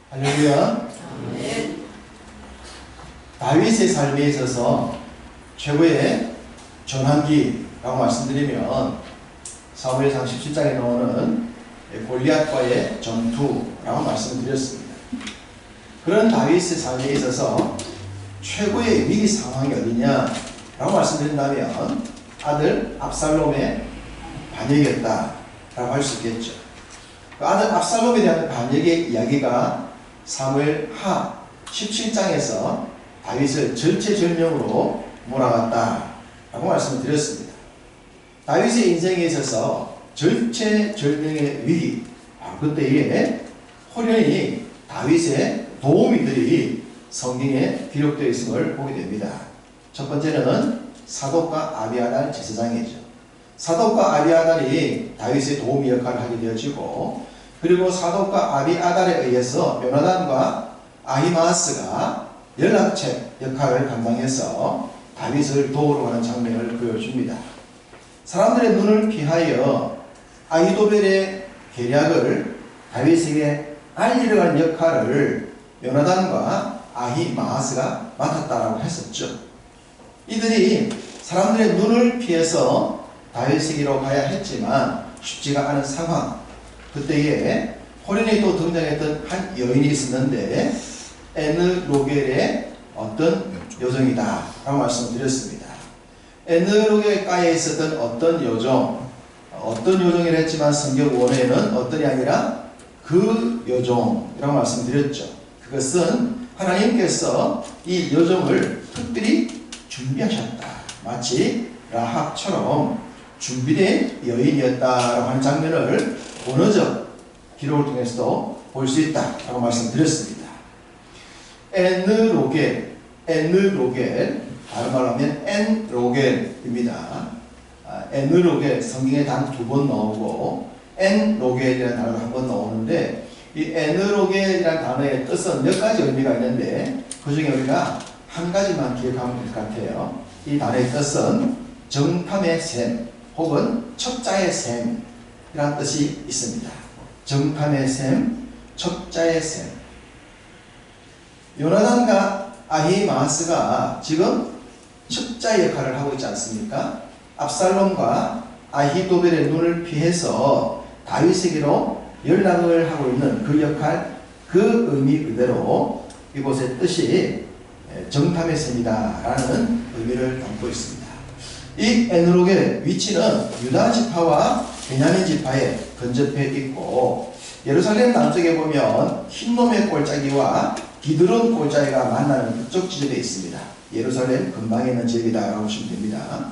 할렐루야. 아멘. 다윗의 삶에 있어서 최고의 전환기라고 말씀드리면 사무엘상 17장에 나오는 골리앗과의 전투라고 말씀을 드렸습니다. 그런 다윗의 삶에 있어서 최고의 위기 상황이 어디냐라고 말씀드린다면 아들 압살롬의 반역이었다라고 할 수 있겠죠. 그 아들 압살롬에 대한 반역의 이야기가 사무엘 하 17장에서 다윗을 절체절명으로 몰아갔다라고 말씀을 드렸습니다. 다윗의 인생에 있어서 절체절명의 위기, 그때에 호련히 다윗의 도우미들이 성경에 기록되어 있음을 보게 됩니다. 첫 번째는 사독과 아비아달 제사장이죠. 사독과 아비아달이 다윗의 도우미 역할을 하게 되어지고, 그리고 사독과 아비아달에 의해서 요나단과 아히마아스가 연락책 역할을 감당해서 다윗을 도우러 가는 장면을 보여줍니다. 사람들의 눈을 피하여 아히도벨의 계략을 다윗에게 알리려 하는 역할을 요나단과 아히마아스가 맡았다라고 했었죠. 이들이 사람들의 눈을 피해서 다윗에게로 가야 했지만 쉽지가 않은 상황, 그때에 호련히 또 등장했던 한 여인이 있었는데 에느로겔의 어떤 여종이다 라고 말씀드렸습니다. 에느로겔가에 있었던 어떤 여종이라 했지만 성경 원어에는 어떤이 아니라 그 여종이라고 말씀드렸죠. 그것은 하나님께서 이 여종을 특별히 준비하셨다, 마치 라합처럼 준비된 여인이었다라고 하는 장면을 언어적 기록을 통해서도 볼 수 있다라고 말씀드렸습니다. 에느로겔, 다른 말로 하면 엔로겔입니다. 에느로겔 성경에 단 2번 나오고 엔로겔이라는 단어가 한 번 나오는데, 이 에느로겔이라는 단어의 뜻은 몇 가지 의미가 있는데 그 중에 우리가 한 가지만 기억하면 될 것 같아요. 이 단어의 뜻은 정탐의 샘 혹은 첩자의 샘이라는 뜻이 있습니다. 정탐의 샘, 첩자의 샘. 요나단과 아히마아스가 지금 첩자 역할을 하고 있지 않습니까? 압살롬과 아히도벨의 눈을 피해서 다윗에게로 연락을 하고 있는 그 역할, 그 의미 그대로 이곳의 뜻이 정탐의 셈이다라는 의미를 담고 있습니다. 이 에느로겔 위치는 유다 지파와 베냐민 지파에 근접해 있고, 예루살렘 남쪽에 보면 흰놈의 골짜기와 기드론 골짜기가 만나는 그쪽 지점에 있습니다. 예루살렘 근방에 있는 지역이다라고 보시면 됩니다.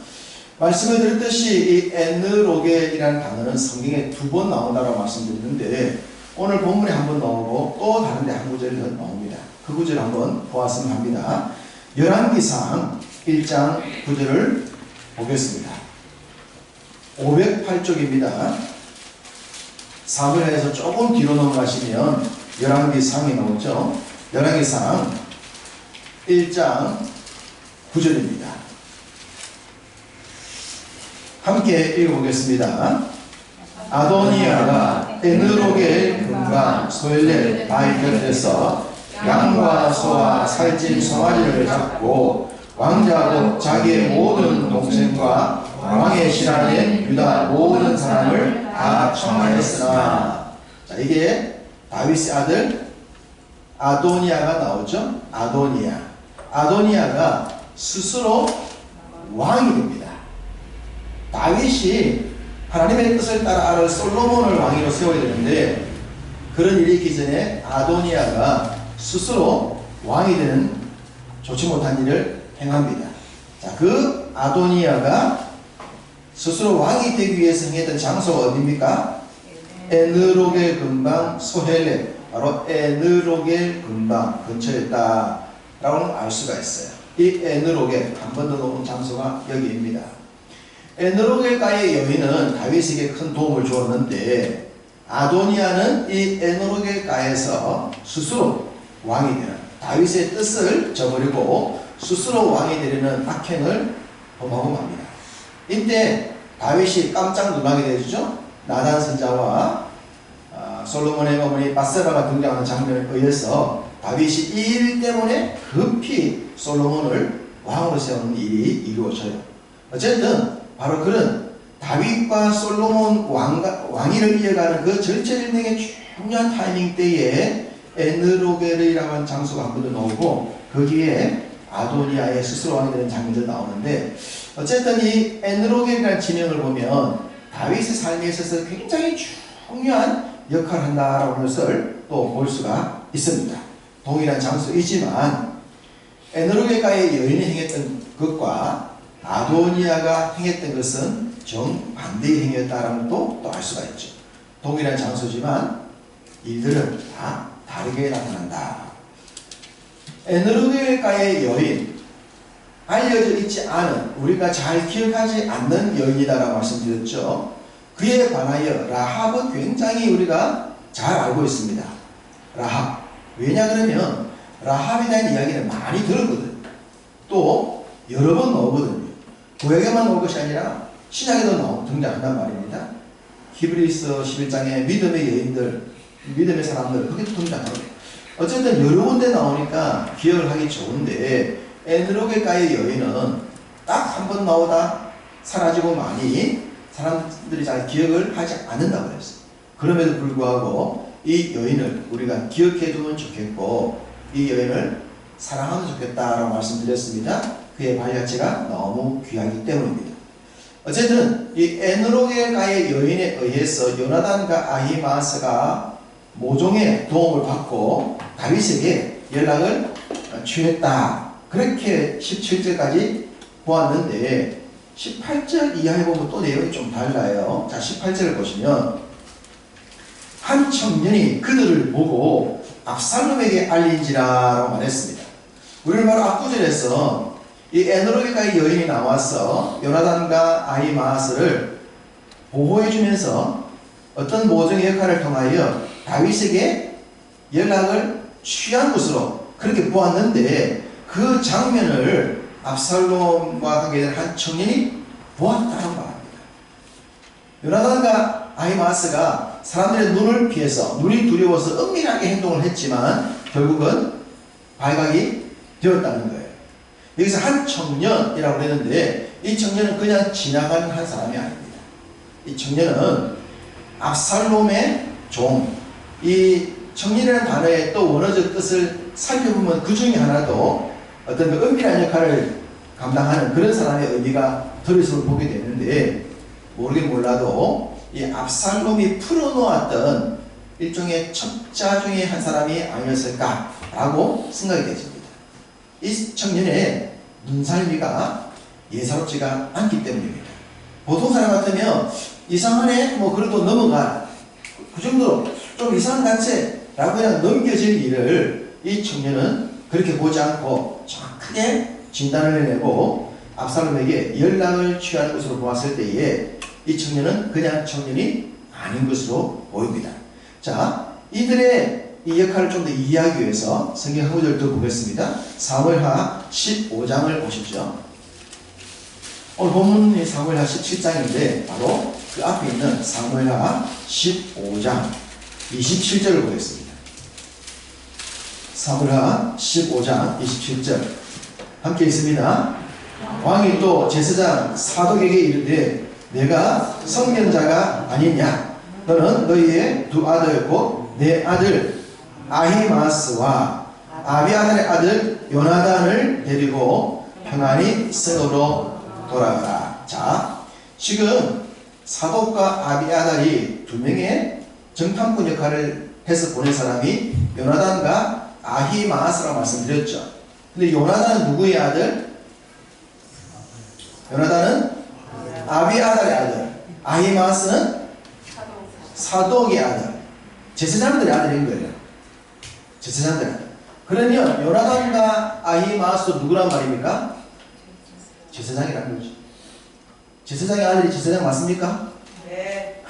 말씀을 드렸듯이 이 에느로겔이라는 단어는 성경에 2번 나온다고 말씀드렸는데 오늘 본문에 한 번 나오고 또 다른 데 한 구절이 더 나옵니다. 그 구절을 한번 보았으면 합니다. 열왕기상 1장 9절을 보겠습니다. 508쪽입니다. 사무엘에서 조금 뒤로 넘어가시면 열왕기상이 나오죠. 열왕기상 1장 9절입니다. 함께 읽어보겠습니다. 아도니아가 에느로겔 금강 소엘렛 바위 곁에서 양과 소와 살찐 송아지를 잡고 왕자하고 자기의 모든 동생과 왕의 신하인 유다 모든 사람을 다 청하였으나, 자, 이게 다윗의 아들 아도니아가 나오죠. 아도니아가 스스로 왕이 됩니다. 다윗이 하나님의 뜻을 따라 아들 솔로몬을 왕위로 세워야 되는데 그런 일이 있기 전에 아도니아가 스스로 왕이 되는 좋지 못한 일을 행합니다. 자, 그 아도니아가 스스로 왕이 되기 위해서 행했던 장소가 어디입니까? 에느로겔 근방 소헬렛, 바로 에느로겔 근방 근처였다라고 알 수가 있어요. 이 에느로겔 한 번 더 놓은 장소가 여기입니다. 에느로겔가의 여인은 다윗에게 큰 도움을 주었는데 아도니아는 이 에느로겔가에서 스스로 왕이 되는, 다윗의 뜻을 저버리고 스스로 왕이 되려는 악행을 범하고 맙니다. 이때 다윗이 깜짝 놀라게 되죠. 나단 선자와 솔로몬의 어머니 바세바가 등장하는 장면에 의해서 다윗이 이 일 때문에 급히 솔로몬을 왕으로 세우는 일이 이루어져요. 어쨌든 바로 그런 다윗과 솔로몬 왕위를 이어가는 그 절체절명의 중요한 타이밍 때에 에느로겔이라고 하는 장소가 한 번 더 나오고 거기에 아도니아의 스스로 왕이 되는 장면도 나오는데, 어쨌든 이 에느로겔이라는 지명을 보면 다윗의 삶에 있어서 굉장히 중요한 역할을 한다라는 것을 또 볼 수가 있습니다. 동일한 장소이지만 에느로겔가의 여인이 행했던 것과 아도니아가 행했던 것은 정반대의 행위였다라는 것도 또 알 수가 있죠. 동일한 장소지만 이들은 다 다르게 나타난다. 에느로겔가의 여인, 알려져 있지 않은, 우리가 잘 기억하지 않는 여인이다라고 말씀드렸죠. 그에 관하여 라합은 굉장히 우리가 잘 알고 있습니다. 라합. 왜냐 그러면 라합에 대한 이야기는 많이 들었거든요. 또 여러 번 나오거든요. 구약에만 나올 것이 아니라 신약에도 등장한단 말입니다. 히브리서 11장에 믿음의 여인들, 믿음의 사람들, 그게 등장하거든요. 어쨌든 여러 군데 나오니까 기억을 하기 좋은데, 에느로겔가의 여인은 딱 한 번 나오다 사라지고 많이 사람들이 잘 기억을 하지 않는다고 했어요. 그럼에도 불구하고 이 여인을 우리가 기억해 두면 좋겠고, 이 여인을 사랑하면 좋겠다라고 말씀드렸습니다. 그의 발자취가 너무 귀하기 때문입니다. 어쨌든 이 에느로겔가의 여인에 의해서 요나단과 아히마아스가 모종의 도움을 받고 다윗에게 연락을 취했다. 그렇게 17절까지 보았는데 18절 이하에 보면 또 내용이 좀 달라요. 자, 18절을 보시면 한 청년이 그들을 보고 압살롬에게 알린지라라고 말했습니다. 우리는 바로 앞구절에서 이 에느로겔가의 여인이 나와서 요나단과 아히마아스를 보호해주면서 어떤 모종의 역할을 통하여 다윗에게 연락을 취한 것으로 그렇게 보았는데, 그 장면을 압살롬과 하게 된 한 청년이 보았다고 말합니다. 요나단과 아히마아스가 사람들의 눈을 피해서, 눈이 두려워서 은밀하게 행동을 했지만 결국은 발각이 되었다는 거예요. 여기서 한 청년이라고 했는데 이 청년은 그냥 지나가는 한 사람이 아닙니다. 이 청년은 압살롬의 종, 이 청년이라는 단어의 또 원어적 뜻을 살펴보면 그 중에 하나도 어떤 그 은밀한 역할을 감당하는 그런 사람의 의미가 들어있음을 보게 되는데, 모르긴 몰라도 이 압살롬이 풀어놓았던 일종의 첩자 중에 한 사람이 아니었을까라고 생각이 되십니다. 이 청년의 눈살미가 예사롭지가 않기 때문입니다. 보통 사람 같으면 이상하네, 뭐 그래도 넘어가, 그 정도로 좀 이상한 같지 라고 그냥 넘겨질 일을 이 청년은 그렇게 보지 않고 정확하게 진단을 내고 압살롬에게 연락을 취하는 것으로 보았을 때에 이 청년은 그냥 청년이 아닌 것으로 보입니다. 자, 이들의 이 역할을 좀 더 이해하기 위해서 성경 한 구절 더 보겠습니다. 사무엘하 15장을 보십시오. 오늘 본문이 사무엘하 17장인데 바로 그 앞에 있는 사무엘하 15장 27절을 보겠습니다. 사무엘하 15장 27절 함께 있습니다. 왕이 또 제사장 사독에게 이르되 내가 성년자가 아니냐? 너는 너희의 두 아들 곧 내 아들 아히마스와 아비아달의 아들 요나단을 데리고 평안히 성읍으로 돌아가라. 자, 지금 사독과 아비아달이 두 명의 정탐꾼 역할을 해서 보낸 사람이 요나단과 아히마스라고 말씀드렸죠. 근데 요나단은 누구의 아들? 요나단은 아비아달의 아들, 아히마스는 사독의 아들, 제사장들의 아들인 거예요. 제사장들 아들. 그러면 요나단과 아히마스도 누구란 말입니까? 제사장이라는 거죠. 제사장의 아들이 제사장 맞습니까? 네.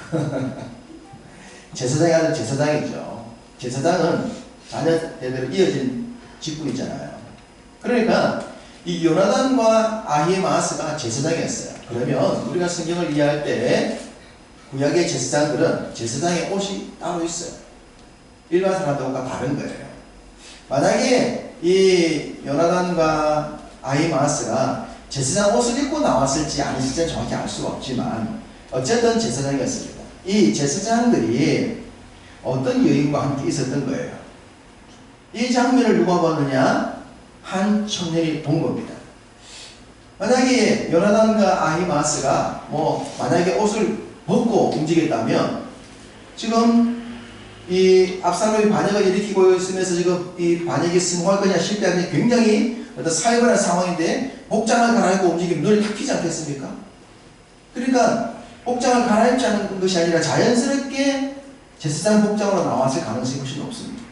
제사장의 아들 제사장이죠. 제사장은 자녀대대로 이어진 직분이잖아요. 그러니까 이 요나단과 아히마스가 제사장이었어요. 그러면 우리가 성경을 이해할 때 구약의 제사장들은 제사장의 옷이 따로 있어요. 일반 사람들과 다른 거예요. 만약에 이 요나단과 아히마아스가 제사장 옷을 입고 나왔을지 아니실지는 정확히 알 수가 없지만 어쨌든 제사장이었습니다. 이 제사장들이 어떤 여인과 함께 있었던 거예요. 이 장면을 누가 봤느냐? 한 청년이 본 겁니다. 만약에 요나단과 아히마아스가 만약에 옷을 벗고 움직였다면 지금 이 압살롬이 반역을 일으키고 있으면서 지금 이 반역이 성공할 거냐 실패할 거냐 굉장히 어떤 살벌한 상황인데 복장을 갈아입고 움직이면 눈에 탁 튀지 않겠습니까? 그러니까 복장을 갈아입지 않는 것이 아니라 자연스럽게 제사장 복장으로 나왔을 가능성이 훨씬 높습니다.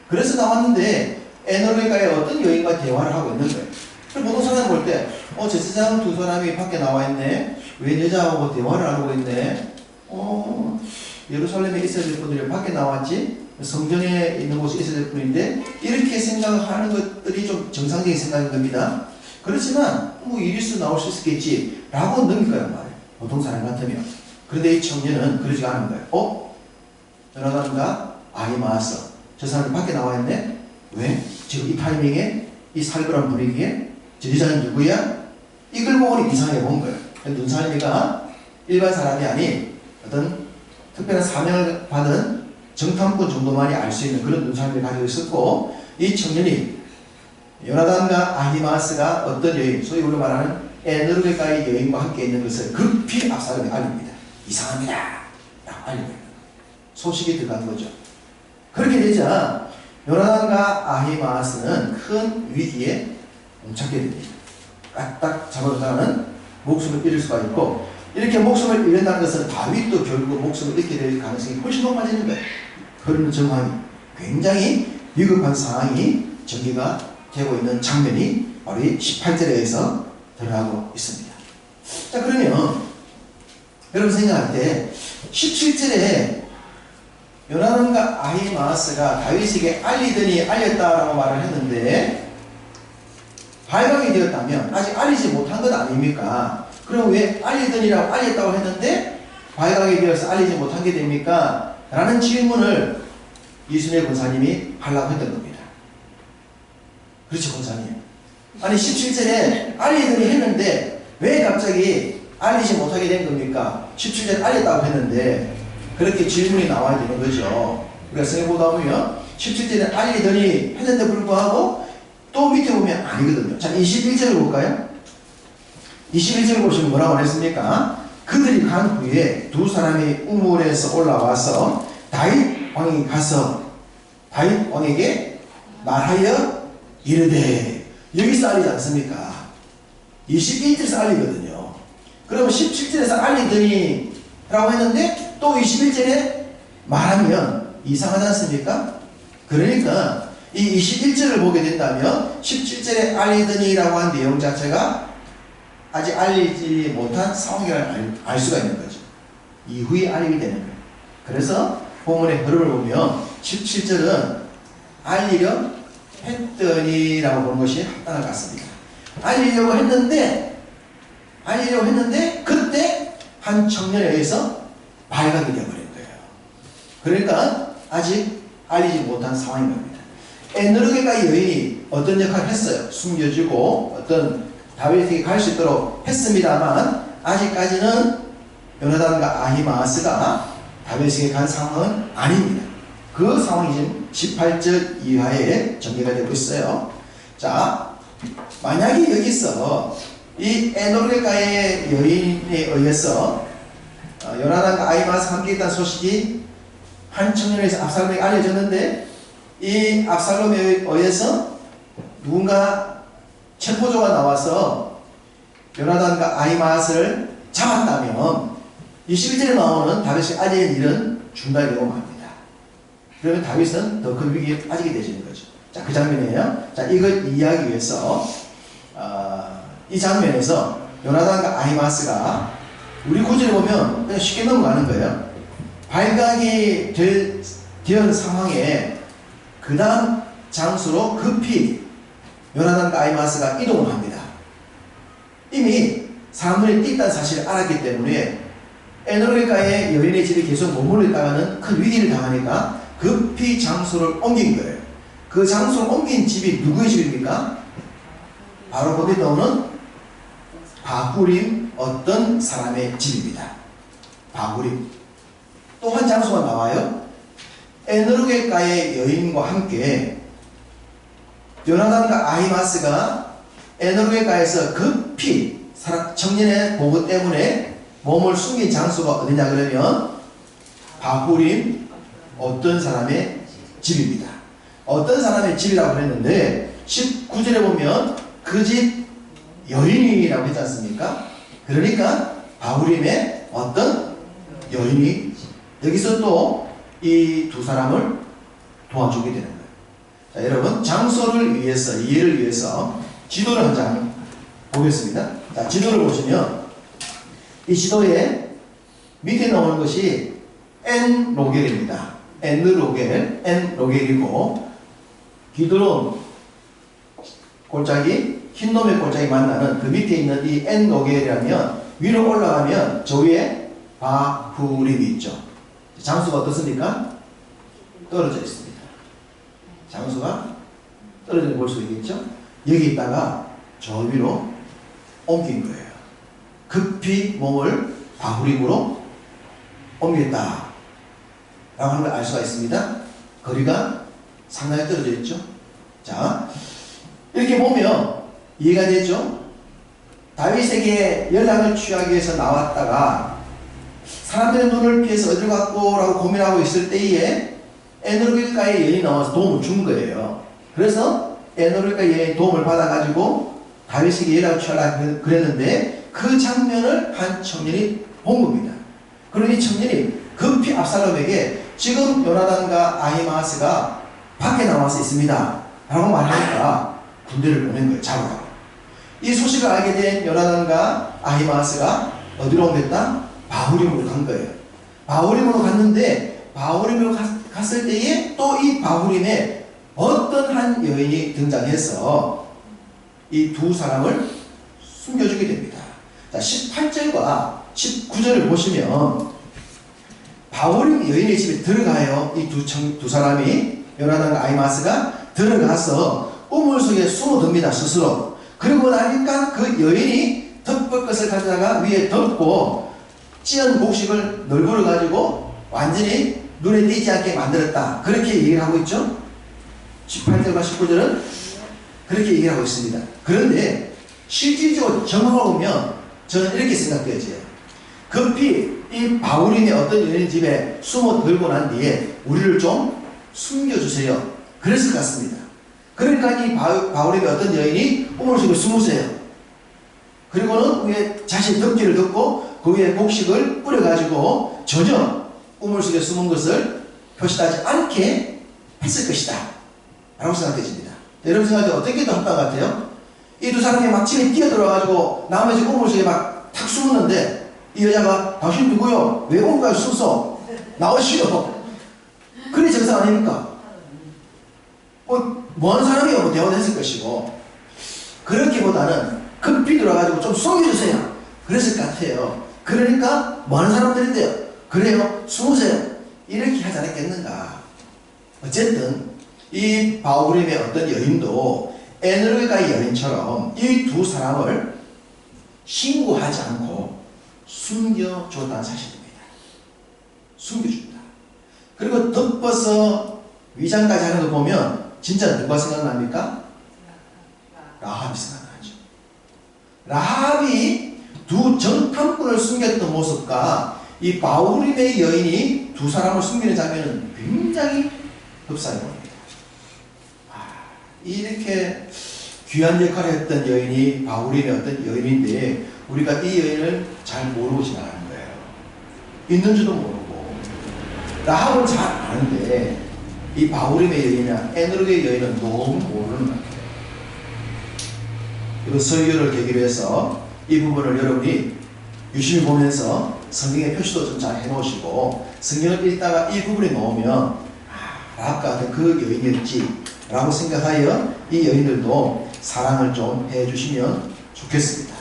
그래서 나왔는데 에너르가의 어떤 여인과 대화를 하고 있는 거예요. 보통 사람 볼 때 제사장 두 사람이 밖에 나와 있네. 왜 여자하고 대화를 하고 있네. 예루살렘에 있어야 될 분들이 밖에 나왔지. 성전에 있는 곳에 있어야 될 분인데 이렇게 생각하는 것들이 좀 정상적인 생각인 겁니다. 그렇지만 이럴 수 나올 수 있겠지 라고 넘길 거란 말이에요. 보통 사람 같으면. 그런데 이 청년은 그러지가 않은 거예요. 요나단과 아히마아스 저 사람이 밖에 나와 있네. 왜? 지금 이 타이밍에 이 살벌한 분위기에 저 여자는 누구야? 이걸 보고는 이상하게 본 거예요. 눈사람이가 일반 사람이 아닌 어떤 특별한 사명을 받은 정탐꾼 정도만이 알 수 있는 그런 눈사람을 가지고 있었고, 이 청년이 요나단과 아히마아스가 어떤 여인, 소위 우리가 말하는 에너르가의 여인과 함께 있는 것을 급히 압살롬이 알립니다. 이상합니다 라고 알립니다. 소식이 들어간 거죠. 그렇게 되자 요나단과 아히마아스는 큰 위기에 뭉쳤게 됩니다. 까딱 잡아다가는 목숨을 잃을 수가 있고, 이렇게 목숨을 잃는다는 것은 다윗도 결국 목숨을 잃게 될 가능성이 훨씬 높아지는 거예요. 그런 정황이 굉장히 위급한 상황이 전개가 되고 있는 장면이 바로 이 18절에서 드러나고 있습니다. 자, 그러면 여러분 생각할 때 17절에 요나단과 아히마아스가 다윗에게 알리더니 알렸다라고 말을 했는데, 발각이 되었다면 아직 알리지 못한 것 아닙니까? 그럼 왜 알리더니라고 알렸다고 했는데 발각이 되어서 알리지 못한 게 됩니까? 라는 질문을 이순혜 권사님이 하려고 했던 겁니다. 그렇죠, 권사님? 아니 17절에 알리더니 했는데 왜 갑자기 알리지 못하게 된 겁니까? 17절에 알렸다고 했는데 그렇게 질문이 나와야 되는 거죠. 우리가 성경 보다 보면 17절에 알리더니 했는데 불구하고 또 밑에 보면 아니거든요. 자, 21절을 볼까요? 21절을 보시면 뭐라고 했습니까? 그들이 간 후에 두 사람이 우물에서 올라와서 다윗 왕이 가서 다윗 왕에게 말하여 이르되, 여기서 알리지 않습니까? 21절에서 알리거든요. 그러면 17절에서 알리더니 라고 했는데 또 21절에 말하면 이상하지 않습니까? 그러니까 이 21절을 보게 된다면 17절에 알리더니라고 한 내용 자체가 아직 알리지 못한 상황이라는 알 수가 있는 거죠. 이후에 알리게 되는 거예요. 그래서 본문의 흐름을 보면 17절은 알리려 했더니라고 보는 것이 합당한 것 같습니다. 알리려고 했는데 그때 한 청년에 의해서 발각이 되어버린 거예요. 그러니까 아직 알리지 못한 상황인 겁니다. 에너르가의 여인이 어떤 역할을 했어요. 숨겨주고 어떤 다윗에게 갈 수 있도록 했습니다만 아직까지는 요나단과 아히마아스가 다윗에게 간 상황은 아닙니다. 그 상황이 지금 18절 이하에 전개가 되고 있어요. 자, 만약에 여기서 이 에너르가의 여인에 의해서 요나단과 아히마아스가 함께 있다는 소식이 한 청년에서 압살롬에게 알려졌는데, 이 압살롬에 의해서 누군가 체포조가 나와서 요나단과 아히마아스를 잡았다면 21절에 나오는 다윗이 알리는 일은 중단되고 맙니다. 그러면 다윗은 더 큰 위기에 빠지게 되시는 거죠. 자, 그 장면이에요. 자, 이걸 이해하기 위해서 이 장면에서 요나단과 아히마아스가 우리 구절에 보면 그냥 쉽게 넘어가는 거예요. 발각이 된 상황에 그 다음 장소로 급히 요나단과 아히마아스가 이동을 합니다. 이미 사람들이 있다는 사실을 알았기 때문에 에너르가의 여인의 집에 계속 머물러 있다가는 큰 위기를 당하니까 급히 장소를 옮긴 거예요. 그 장소를 옮긴 집이 누구의 집입니까? 바로 거기 나오는 바구림 어떤 사람의 집입니다. 바구림. 또 한 장소가 나와요. 에너르게가의 여인과 함께 요나단과 아히마스가 에너르게가에서 급히 청년의 보고 때문에 몸을 숨긴 장소가 어디냐 그러면 바구림 어떤 사람의 집입니다. 어떤 사람의 집이라고 그랬는데 19절에 보면 그 집 여인이라고 했지 않습니까? 그러니까 바구림의 어떤 여인이 여기서 또 이 두 사람을 도와주게 되는 거예요. 자, 여러분 장소를 위해서 이해를 위해서 지도를 한 장 보겠습니다. 자, 지도를 보시면 이 지도에 밑에 나오는 것이 엔로겔입니다. 엔로겔이고 기드론 골짜기 흰놈의 골짜기 만나는 그 밑에 있는 이 엔로겔이라면 위로 올라가면 저 위에 바후림이 있죠. 장소가 어떻습니까? 떨어져 있습니다. 장소가 떨어져 볼 수 있겠죠? 여기 있다가 저 위로 옮긴 거예요. 급히 몸을 바후림으로 옮겼다 라고 하는 걸 알 수가 있습니다. 거리가 상당히 떨어져 있죠. 자, 이렇게 보면 이해가 되죠? 다윗에게 연락을 취하기 위해서 나왔다가 사람들의 눈을 피해서 어디로 갔고 라고 고민하고 있을 때에 에너르게가의 여인이 나와서 도움을 준 거예요. 그래서 에너르게가 여인의 도움을 받아가지고 다윗에게 연락을 취하려고 그랬는데 그 장면을 한 청년이 본 겁니다. 그러니 청년이 급히 압살롬에게 지금 요나단과 아히마스가 밖에 나와서 있습니다 라고 말하니까 군대를 보낸 거예요. 잡으라고. 이 소식을 알게 된 요나단과 아히마스가 어디로 옮겼다? 바후림으로 간 거예요. 바후림으로 갔는데 바후림으로 갔을 때에 또 이 바후림에 어떤 한 여인이 등장해서 이 두 사람을 숨겨주게 됩니다. 자, 18절과 19절을 보시면 바후림 여인의 집에 들어가요. 이 두 사람이 요나단과 아히마스가 들어가서 우물 속에 숨어듭니다. 스스로. 그리고 나니까 그 여인이 덮을 것을 가져다가 위에 덮고 찌은 곡식을 널브러 가지고 완전히 눈에 띄지 않게 만들었다. 그렇게 얘기를 하고 있죠. 18절과 19절은 그렇게 얘기를 하고 있습니다. 그런데 실질적으로 정황을 보면 저는 이렇게 생각되어져요. 급히 이 바후림의 어떤 여인 집에 숨어 들고 난 뒤에 우리를 좀 숨겨주세요. 그랬을 것 같습니다. 그러니까 이 바후림의 어떤 여인이 우물 속에 숨으세요. 그리고는 위에 자신 덮기를 덮고 그 위에 곡식을 뿌려가지고 전혀 우물 속에 숨은 것을 표시하지 않게 했을 것이다 라고 생각해집니다. 여러분 생각에 어떻게 또 한것 같아요? 이 두 사람이 막 집에 뛰어들어가지고 나머지 우물 속에 막 탁 숨었는데 이 여자가 당신 누구요? 왜 온 거야? 숨소 나오시오. 그래 정상 아닙니까? 뭐하는 사람이요? 뭐 대화도 했을 것이고 그렇기보다는 급히 들어가지고 좀 숨겨주세요. 그랬을 것 같아요. 그러니까 뭐하는 사람들인데요? 그래요? 숨으세요. 이렇게 하지 않았겠는가. 어쨌든 이 바후림의 어떤 여인도 에너르게가의 여인처럼 이 두 사람을 신고하지 않고 숨겨줬다는 사실입니다. 숨겨준다. 그리고 덮어서 위장까지 하는 거 보면 진짜 누가 생각납니까? 라합이 생각나죠. 라합이 두 정탐꾼을 숨겼던 모습과 이 바후림의 여인이 두 사람을 숨기는 장면은 굉장히 흡사해 보입니다. 이렇게 귀한 역할을 했던 여인이 바후림의 어떤 여인인데 우리가 이 여인을 잘 모르고 지나가는 거예요. 있는지도 모르고. 라합은 잘 아는데 이 바후림의 여인이나 에너르게의 여인은 너무 모르는 거예요. 이거 설교를 계기로 해서 이 부분을 여러분이 유심히 보면서 성경의 표시도 좀 잘 해놓으시고 성경을 읽다가 이 부분이 나오면 라합과 같은 그 여인이었지 라고 생각하여 이 여인들도 사랑을 좀 해주시면 좋겠습니다.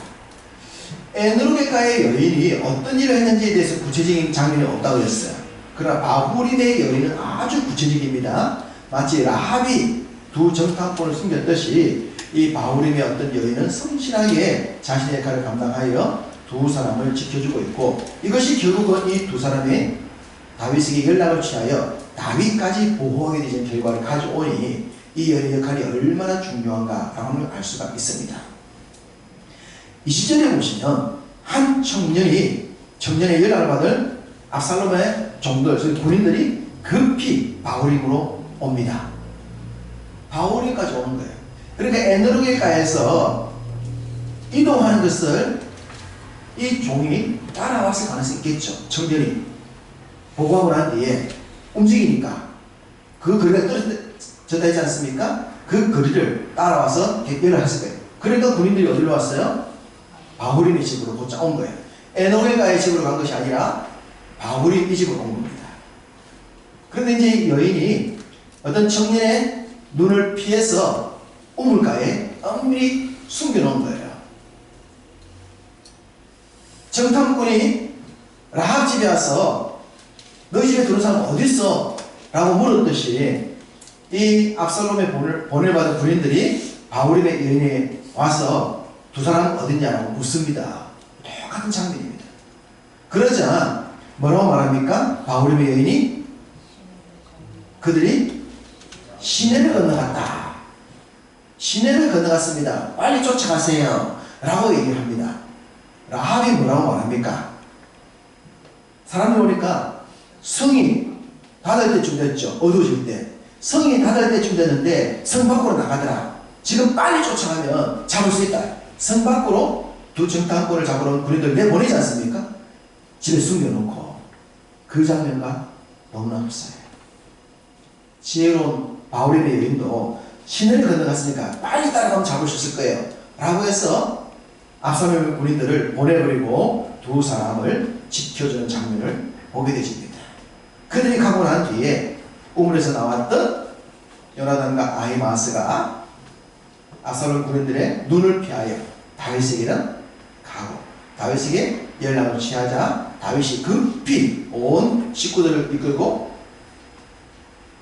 에너르게가의 여인이 어떤 일을 했는지에 대해서 구체적인 장면이 없다고 했어요. 그러나 바후림의 여인은 아주 구체적입니다. 마치 라합이 두 정탐꾼을 숨겼듯이 이 바후림의 어떤 여인은 성실하게 자신의 역할을 감당하여 두 사람을 지켜주고 있고, 이것이 결국은 이 두 사람의 다윗에게 연락을 취하여 다윗까지 보호하게 되는 결과를 가져오니 이 여인의 역할이 얼마나 중요한가라는 걸 알 수가 있습니다. 이 시절에 보시면 한 청년의 연락을 받을 압살롬의 종들, 즉 군인들이 급히 바후림으로 옵니다. 바후림까지 오는 거예요. 그러니까 에너르게가에서 이동하는 것을 이 종이 따라왔을 가능성이 있겠죠. 청년이 보고하고 난 뒤에 움직이니까 그 거리가 떨어졌다 있지 않습니까? 그 거리를 따라와서 대결을 했을 거예요. 그러니까 군인들이 어디로 왔어요? 바후림의 집으로 곧장 온 거예요. 에노겔가의 집으로 간 것이 아니라 바후림 이 집으로 온 겁니다. 그런데 이제 여인이 어떤 청년의 눈을 피해서 우물가에 엄밀히 숨겨놓은 거예요. 정탐꾼이 라합 집에 와서 너희 집에 들어온 사람 어디 있어? 라고 물었듯이 이 압살롬의 본을 받은 군인들이 바후림의 여인에 와서 두 사람 어딨냐라고 묻습니다. 똑같은 장면입니다. 그러자 뭐라고 말합니까? 바후림의 여인이 그들이 시내를 건너갔다. 시내를 건너갔습니다. 빨리 쫓아가세요. 라고 얘기를 합니다. 라합이 뭐라고 말합니까? 사람들 오니까 성이 닫을 때쯤 됐죠. 어두워질 때. 성이 닫을 때쯤 됐는데 성 밖으로 나가더라. 지금 빨리 쫓아가면 잡을 수 있다. 성 밖으로 두 정탐꾼을 잡으러 온 군인들 내보내지 않습니까? 집에 숨겨놓고. 그 장면과 너무나 흡사해요. 지혜로운 바후림의 여인도 시내를 건너갔으니까 빨리 따라가면 잡을 수 있을 거예요. 라고 해서 압살롬의 군인들을 보내버리고 두 사람을 지켜주는 장면을 보게 되십니다. 그들이 가고 난 뒤에 우물에서 나왔던 요나단과 아히마아스가 압살롬 군인들의 눈을 피하여 다윗에게는 가고, 다윗에게 연락을 취하자 다윗이 급히 온 식구들을 이끌고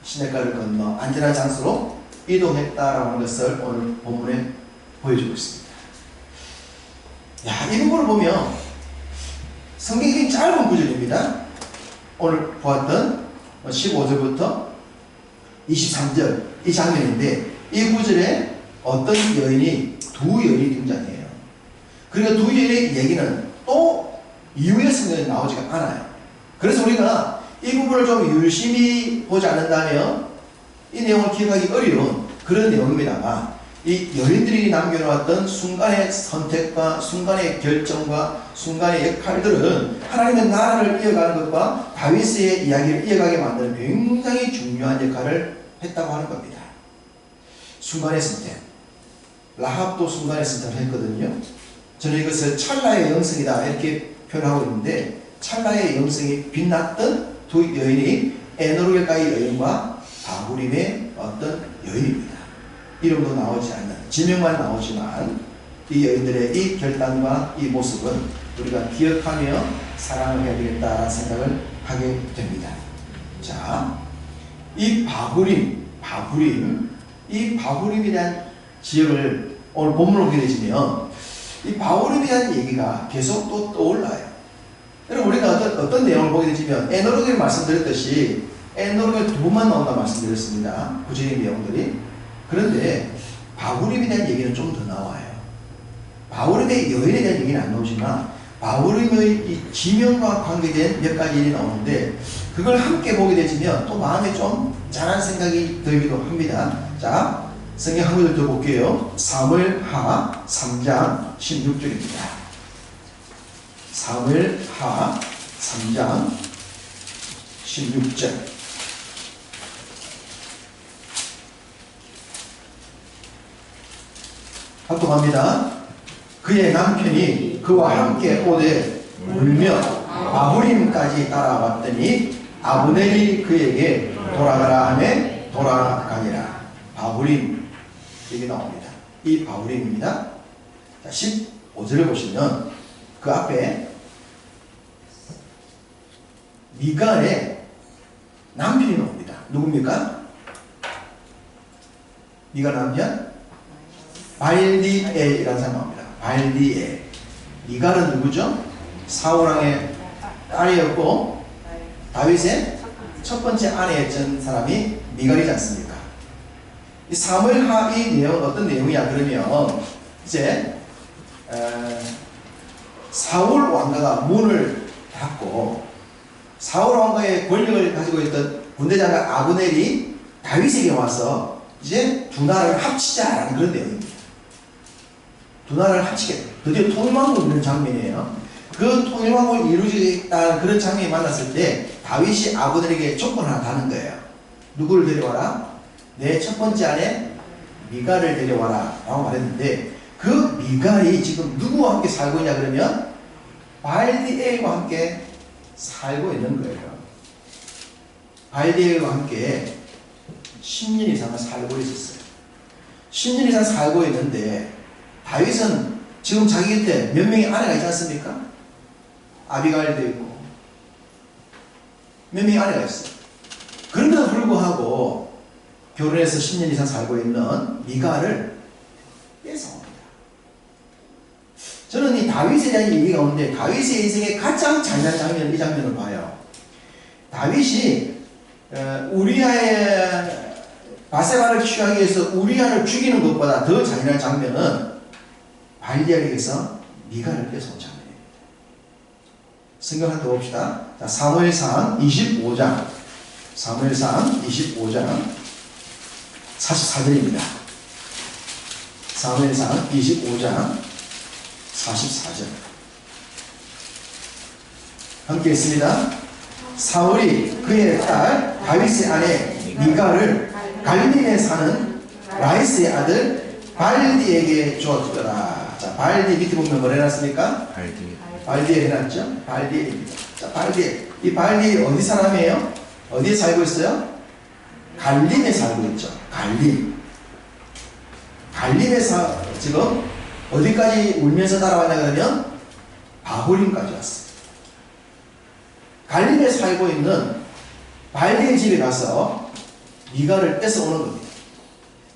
시냇가를 건너 안전한 장소로 이동했다라는 것을 오늘 본문에 보여주고 있습니다. 이 부분을 보면 성경이 짧은 구절입니다. 오늘 보았던 15절부터 23절 이 장면인데, 이 구절에 어떤 여인이 두 여인이 등장해요. 그러니까 두 여인의 얘기는 또 이후의 성경에 나오지가 않아요. 그래서 우리가 이 부분을 좀 유심히 보지 않는다면 이 내용을 기억하기 어려운 그런 내용입니다만, 이 여인들이 남겨놓았던 순간의 선택과 순간의 결정과 순간의 역할들은 하나님의 나라를 이어가는 것과 다윗의 이야기를 이어가게 만드는 굉장히 중요한 역할을 했다고 하는 겁니다. 순간의 선택. 라합도 순간의 선택을 했거든요. 저는 이것을 찰나의 영성이다 이렇게 표현하고 있는데, 찰나의 영성이 빛났던 두 여인이 에노르겔가의 여인과 바후림의 어떤 여인입니다. 이름도 나오지 않는, 지명만 나오지만 이 여인들의 이 결단과 이 모습은 우리가 기억하며 사랑을 해야 되겠다라는 생각을 하게 됩니다. 자, 이 이 바후림에 대한 지역을 오늘 본문을 보게 되시면 이 바후림에 대한 얘기가 계속 또 떠올라요. 여러분, 우리가 어떤 내용을 보게 되시면 에노르겔 말씀드렸듯이 에노르겔 두 번 나온다 말씀드렸습니다. 구체적인 내용들이. 그런데 바후림에 대한 얘기는 좀 더 나와요. 바후림의 여인에 대한 얘기는 안 나오지만 바후림의 이 지명과 관계된 몇 가지 일이 나오는데, 그걸 함께 보게 되시면 또 마음에 좀 짠한 생각이 들기도 합니다. 자, 성경 한 구절 더 볼게요. 사무엘하 3장 16절입니다. 사무엘하 3장 16절. 합독합니다. 그의 남편이 그와 함께 오되 울며 바후림까지 따라왔더니 아브넬이 그에게 돌아가라 하매 돌아가니라. 바후림 얘기 나옵니다. 이 바후림입니다. 자, 15절을 보시면 그 앞에 미갈의 남편이 나옵니다. 누굽니까? 미가 남편? 발디엘이라는 사람이 나옵니다. 발디엘. 미가는 누구죠? 사울왕의 딸이었고 다윗의 첫 번째 아내였던 사람이 미갈이지 않습니까? 이 사무엘하 이 내용은 어떤 내용이야? 그러면 이제 사울 왕가가 문을 닫고 사울 왕가의 권력을 가지고 있던 군대장관 아브넬이 다윗에게 와서 이제 두 나라를 합치자라는 그런 내용입니다. 두 나라를 합치게 드디어 통일왕국을 이루는 장면이에요. 그 통일왕국을 이루겠다는 그런 장면이 만났을 때 다윗이 아브넬에게 조건 하나 다는 거예요. 누구를 데려와라? 내 첫 번째 아내 미갈을 데려와라 라고 말했는데 그 미갈이 지금 누구와 함께 살고 있냐 그러면 발디엘과 함께 살고 있는 거예요. 발디엘과 함께 10년 이상을 살고 있었어요. 10년 이상 살고 있는데 다윗은 지금 자기 곁에 몇 명의 아내가 있지 않습니까? 아비가일도 있고 몇 명의 아내가 있어요. 그런데도 불구하고 결혼해서 10년 이상 살고 있는 미갈을 뺏어옵니다. 저는 이 다윗에 대한 얘기가 오는데 다윗의 인생의 가장 잔인한 장면, 이 장면을 봐요. 다윗이 우리아의 바세바를 취하기 위해서 우리아를 죽이는 것보다 더 잔인한 장면은 발디엘에게서 미갈을 뺏어온 장면입니다. 성경 한번 봅시다. 자, 사무엘상 25장 44절입니다. 사무엘상 25장 44절 함께 있습니다. 사울이 그의 딸 다윗의 아내 미갈을 갈림에 사는 라이스의 아들 발디에게 주었더라. 자, 발디 밑에 보면 뭘 해놨습니까? 발디에 해놨죠? 발디입니다. 자, 발디. 이 발디 어디 사람이에요? 어디에 살고 있어요? 갈림에 살고 있죠. 갈림에서 지금 어디까지 울면서 따라왔냐 그러면 바후림까지 왔어요. 갈림에 살고 있는 발디의 집에 가서 미갈을 뺏어오는 겁니다.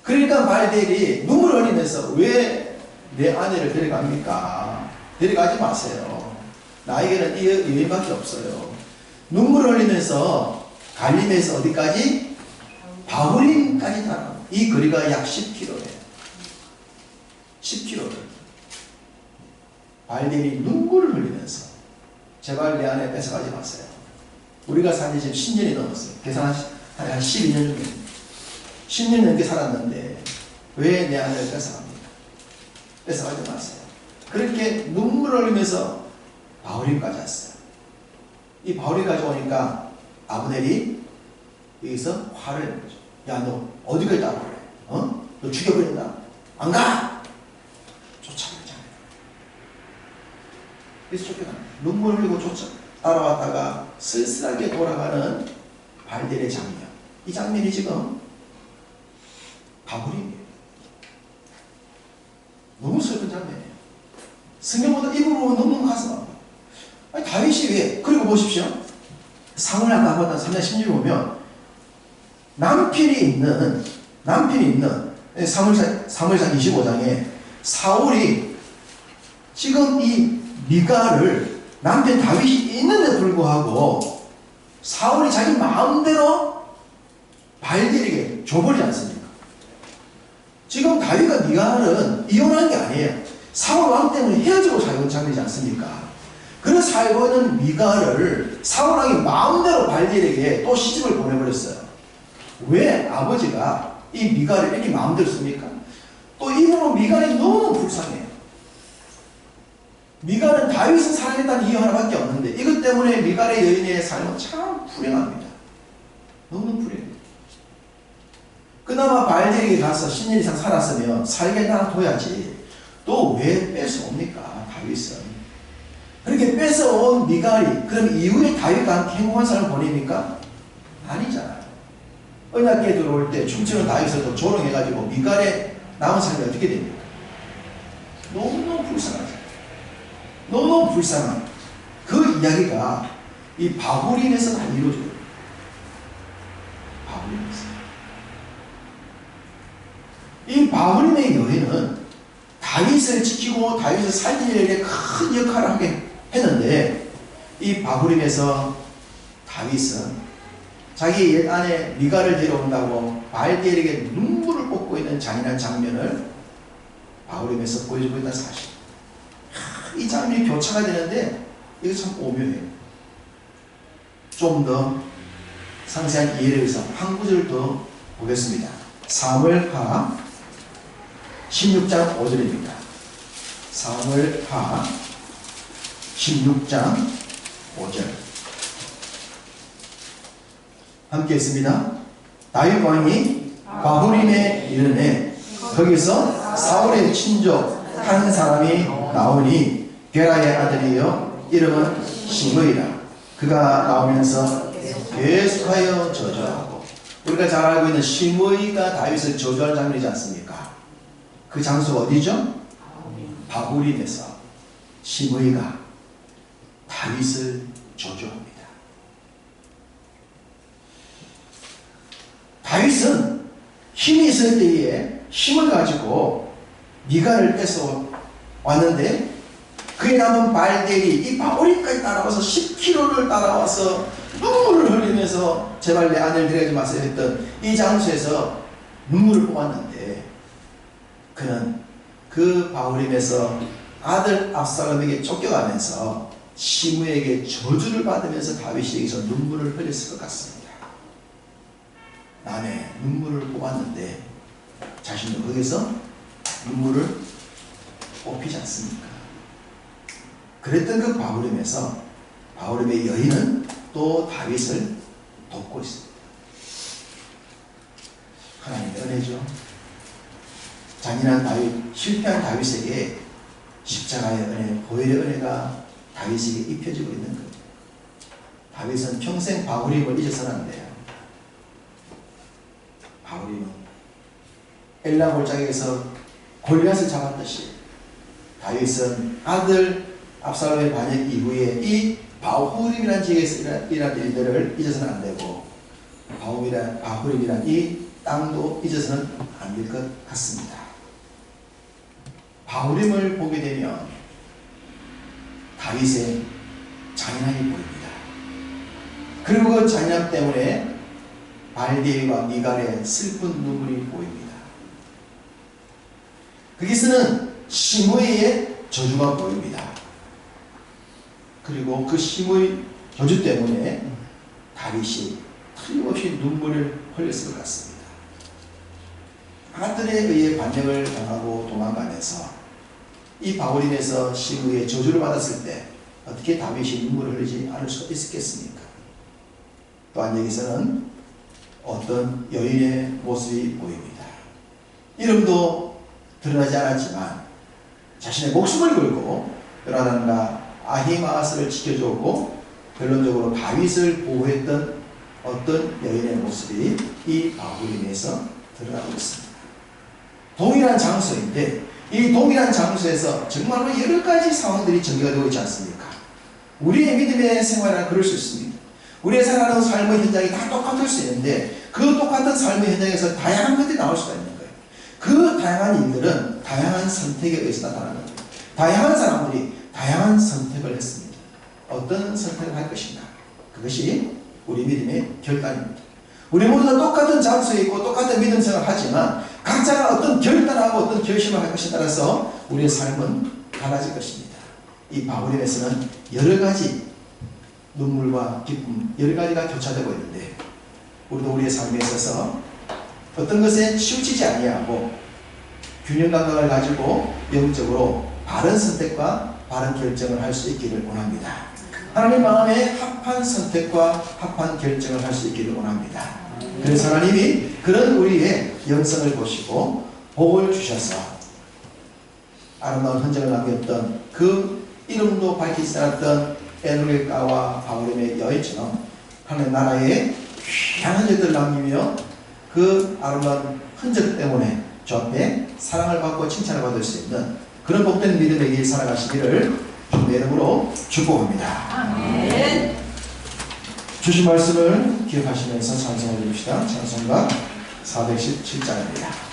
그러니까 발디엘이 눈물을 흘리면서 왜 내 아내를 데려갑니까? 데려가지 마세요. 나에게는 이 여인밖에 없어요. 눈물을 흘리면서 갈림에서 어디까지? 바후림까지 따라. 이 거리가 약 10km예요. 10km를. 발디엘이 눈물을 흘리면서 제발 내 아내 뺏어가지 마세요. 우리가 산지 지금 10년이 넘었어요. 계산 한 12년 정도. 10년 넘게 살았는데 왜 내 아내를 뺏어갑니까? 뺏어가지 마세요. 그렇게 눈물을 흘리면서 바후림까지 왔어요. 이 바후림까지 오니까 아브넬이 여기서 화를 내는 거죠. 야, 너 어디까지 따라오래? 너 죽여버린다. 안 가! 쫓아가잖아요. 그래서 쫓겨가는 거예요. 눈물 흘리고 따라왔다가 쓸쓸하게 돌아가는 발디엘의 장면. 이 장면이 지금 바후림이에요. 너무 슬픈 장면이에요. 성경보다 이 부분은 너무 가슴 아파요. 아니, 다윗이 왜? 그리고 보십시오. 사무엘 아까 봤던 3장 16절 보면 남편이 있는 사무엘상 25장에 사울이 지금 이 미갈을 남편 다윗이 있는데 불구하고 사울이 자기 마음대로 발디엘에게 줘버리지 않습니까? 지금 다윗과 미갈은 이혼한 게 아니에요. 사울 왕 때문에 헤어지고 살고 장면이지 않습니까? 그런 살고 있는 미갈을 사울 왕이 마음대로 발디엘에게 또 시집을 보내버렸어요. 왜 아버지가 이 미갈을 이렇게 마음대로 씁니까? 또 이후로 미갈이 너무 불쌍해요. 미갈은 다윗을 사랑했다는 이유 하나밖에 없는데 이것 때문에 미갈의 여인의 삶은 참 불행합니다. 너무 불행해요. 그나마 발디엘에게 가서 10년 이상 살았으면 살게 놔둬야지. 또 왜 뺏어옵니까? 다윗은. 그렇게 뺏어온 미갈이 그럼 이후에 다윗과 함께 행복한 삶을 보냅니까? 아니잖아요. 언약궤 들어올 때 춤추는 다윗을 또 조롱해가지고 미갈의 남은 삶이 어떻게 됩니까? 너무너무 불쌍하죠. 너무너무 불쌍한 그 이야기가 이 바후림에서 다 이루어져요. 바후림에서. 이 바후림의 여인은 다윗을 지키고 다윗을 살리는 큰 역할을 하게 했는데, 이 바후림에서 다윗은 자기 옛 아내 미갈을 데려온다고 발디엘에게 눈물을 쏟고 있는 잔인한 장면을 바후림에서 보여주고 있다는 사실. 이 장면이 교차가 되는데 이거 참 오묘해요. 좀 더 상세한 이해를 위해서 한 구절 더 보겠습니다. 사무엘하 16장 5절입니다. 사무엘하 16장 5절 함께 했습니다. 다윗 왕이 바후림에 이르매 거기서 사울의 친족 한 사람이 나오니 게라의 아들이요 이름은 시므이라. 그가 나오면서 계속하여 저주하고, 우리가 잘 알고 있는 시므이가 다윗을 저주하는 장면이지 않습니까? 그 장소가 어디죠? 바후림에서 시므이가 다윗을 저주합니다. 다윗은 힘이 있을 때에 힘을 가지고 미갈을 뺏어 왔는데, 그에 남은 발델이 이 바후림까지 따라와서 10km를 따라와서 눈물을 흘리면서 제발 내 아내를 데려가지 마세요 했던 이 장소에서 눈물을 뽑았는데, 그는 그 바후림에서 아들 압살롬에게 쫓겨가면서 시므에게 저주를 받으면서 다윗에게서 눈물을 흘렸을 것 같습니다. 남의 눈물을 뽑았는데 자신도 거기서 눈물을 뽑히지 않습니까? 그랬던 그 바후림에서 바후림의 여인은 또 다윗을 돕고 있습니다. 하나님의 은혜죠. 잔인한 다윗, 실패한 다윗에게 십자가의 은혜, 보혈의 은혜가 다윗에게 입혀지고 있는 겁니다. 다윗은 평생 바후림을 잊어서는 안 돼요. 바후림은 엘라 골짜기에서 골리앗을 잡았듯이 다윗은 아들 압살롬의 반역 이후에 이 바후림이라는 지역에서 일어난 일들을 잊어서는 안 되고, 바후림이란 이 땅도 잊어서는 안 될 것 같습니다. 바후림을 보게 되면 다윗의 잔인함이 보입니다. 그리고 그 잔인함 때문에 발디엘과 미갈의 슬픈 눈물이 보입니다. 거기서는 시므이의 저주가 보입니다. 그리고 그 시므이 저주 때문에 다윗이 틀림없이 눈물을 흘렸을 것 같습니다. 아들에 의해 반역을 당하고 도망가면서 이 바후림에서 시므이의 저주를 받았을 때 어떻게 다윗이 눈물을 흘리지 않을 수 있었겠습니까? 또한 여기서는 어떤 여인의 모습이 보입니다. 이름도 드러나지 않았지만 자신의 목숨을 걸고 요나단과 아히마아스를 지켜주고 결론적으로 다윗을 보호했던 어떤 여인의 모습이 이 바후림에서 드러나고 있습니다. 동일한 장소인데 이 동일한 장소에서 정말로 여러 가지 상황들이 전개가 되고 있지 않습니까? 우리의 믿음의 생활은 그럴 수 있습니다. 우리의 살아가는 삶의 현장이 다 똑같을 수 있는데 그 똑같은 삶의 현장에서 다양한 것들이 나올 수가 있는 거예요. 그 다양한 일들은 다양한 선택에 의해서 나타나는 거예요. 다양한 사람들이 다양한 선택을 했습니다. 어떤 선택을 할 것인가? 그것이 우리 믿음의 결단입니다. 우리 모두 다 똑같은 장소에 있고 똑같은 믿음 생활을 하지만 각자가 어떤 결단하고 어떤 결심을 할 것에 따라서 우리의 삶은 달라질 것입니다. 이 바후림에서는 여러 가지 눈물과 기쁨, 여러 가지가 교차되고 있는데, 우리도 우리의 삶에 있어서 어떤 것에 치우치지 아니하고 균형 감각을 가지고 영적으로 바른 선택과 바른 결정을 할 수 있기를 원합니다. 하나님 마음에 합한 선택과 합한 결정을 할 수 있기를 원합니다. 그래서 하나님이 그런 우리의 영성을 보시고 복을 주셔서 아름다운 흔적을 남겼던 그 이름도 밝히지 않았던 에누엘가와 바후림의 여인처럼 하나님 나라에 귀한 흔적들을 남기며 그 아름다운 흔적 때문에 주 앞에 사랑을 받고 칭찬을 받을 수 있는 그런 복된 믿음의 길 살아가시기를 주님의 이름으로 축복합니다. 아멘. 주신 말씀을 기억하시면서 찬송을 드립시다. 찬송가 417장입니다.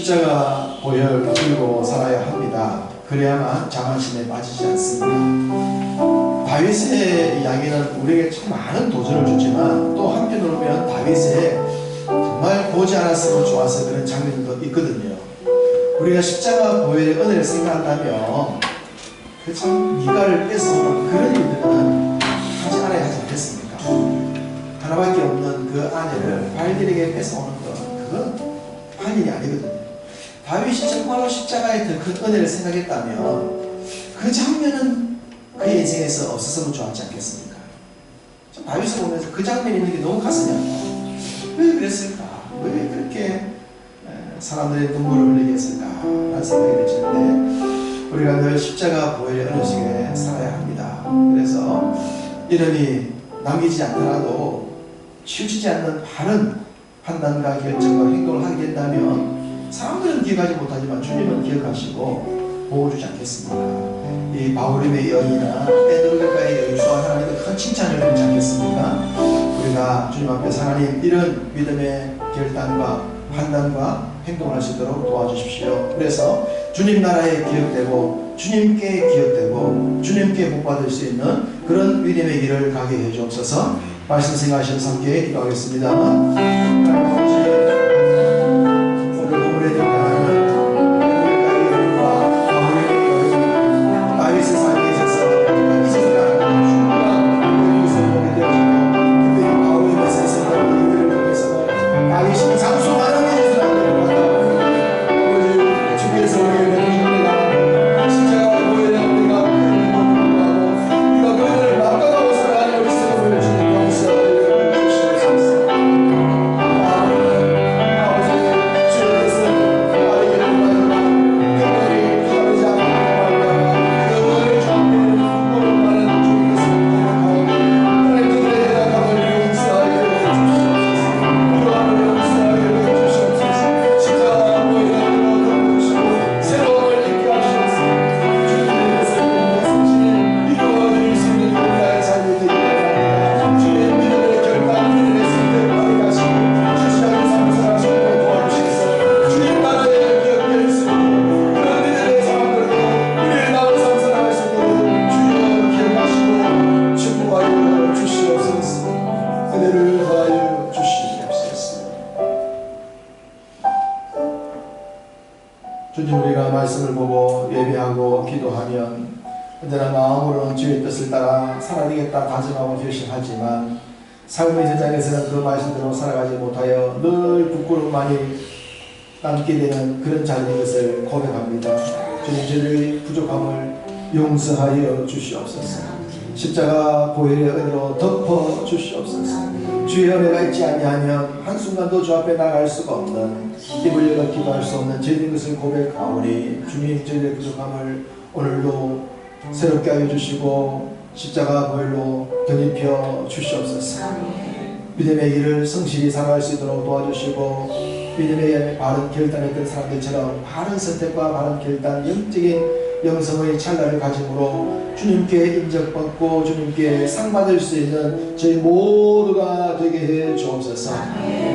십자가 보혈 들고 살아야 합니다. 그래야만 자만심에 빠지지 않습니다. 다윗의 이야기는 우리에게 참 많은 도전을 주지만 또 한편으로 보면 다윗의 정말 보지 않았으면 좋았을 그런 장면도 있거든요. 우리가 십자가 보혈의 은혜를 생각한다면 그 참 미가를 뺏어오는 그런 일들은 하지 않아야 하지 않겠습니까? 하나밖에 없는 그 아내를 바알들에게 뺏어오는 것, 그건 할 일이 아니거든요. 다윗이 정말로 십자가의 더 큰 은혜를 생각했다면 그 장면은 그의 인생에서 없었으면 좋았지 않겠습니까? 좀 다윗을 보면서 그 장면이 있는 게 너무 가슴이 아파요. 왜 그랬을까? 왜 그렇게 사람들의 눈물을 흘리게 했을까? 라는 생각이 드는데 우리가 늘 십자가 보혈의 은혜 속에 살아야 합니다. 그래서 이름이 남기지 않더라도 치우치지 않는 바른 판단과 결정과 행동을 하게 된다면 사람들은 기억하지 못하지만 주님은 기억하시고 보호주지 않겠습니까? 이 바울임의 여인이나 베드로가의 여인 또한 하나님의 큰 칭찬을 드리지 않겠습니까? 우리가 주님 앞에서 하나님 이런 믿음의 결단과 판단과 행동을 할 수 있도록 도와주십시오. 그래서 주님 나라에 기억되고 주님께 기억되고 주님께 복받을 수 있는 그런 믿음의 길을 가게 해주옵소서. 말씀 생각하시면서 함께 기도하겠습니다. 주께서 우리에게 주시옵니다. 주님, 우리가 말씀을 보고 예배하고 기도하면 언제나 마음으로는 주의 뜻을 따라 살아야겠다 다짐하고 결심하지만 삶의 현장에서는 그 말씀대로 살아가지 못하여 늘 부끄러움만이 남게 되는 그런 자리인 것을 고백합니다. 주님, 저희의 부족함을 용서하여 주시옵소서. 십자가 보혈의 은혜로 덮어 주시옵소서. 주의 은혜가 있지 아니하면 한순간도 주 앞에 나갈 수가 없는, 입을 열어 기도할 수 없는 저희인 것을 고백하오니 주님, 저희의 부족함을 오늘도 새롭게 하여 주시고 십자가 보혈로 견입혀 주시옵소서. 믿음의 길을 성실히 살아갈 수 있도록 도와주시고 믿음의 바른 결단했던 사람들처럼 바른 선택과 바른 결단, 영적인 영성의 찰나를 가짐으로 주님께 인정받고 주님께 상 받을 수 있는 저희 모두가 되게 해 주옵소서.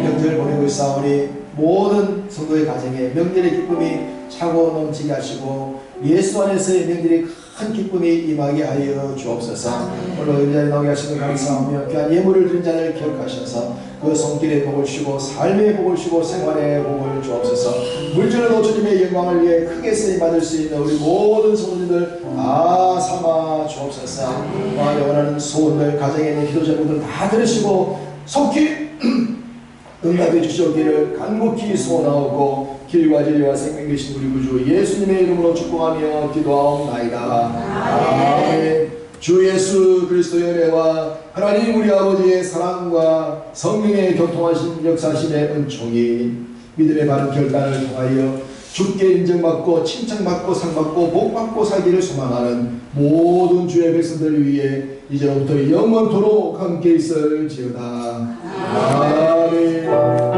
명절 보내고 있사오니 모든 성도의 가정에 명절의 기쁨이 차고 넘치게 하시고 예수 안에서의 명절의 큰 기쁨이 임하게 하여 주옵소서. 오늘 이 자리에 나오게 하시는 감사하며 귀한 예물을 드린 자를 기억하셔서 그 손길의 복을 주시고 삶의 복을 주시고 생활의 복을 주옵소서. 물질로 주님의 영광을 위해 크게 쓰임받을 수 있는 우리 모든 성도님들 다 삼아 주옵소서. 원하는 소원들, 가정에 있는 기도 제목들 다 들으시고 속히 응답해 주시옵기를 간곡히 소원하옵고 길과 진리와 생명 되신 우리 구주 예수님의 이름으로 축복하며 기도하옵나이다. 아멘. 주 예수 그리스도의 은혜와 하나님 우리 아버지의 사랑과 성령의 교통하신 역사심의 은총이 믿음의 바른 결단을 통하여 주께 인정받고 칭찬받고 상받고 복받고 살기를 소망하는 모든 주의 백성들 위해 이제로부터 영원토록 함께 있을지어다. 아멘.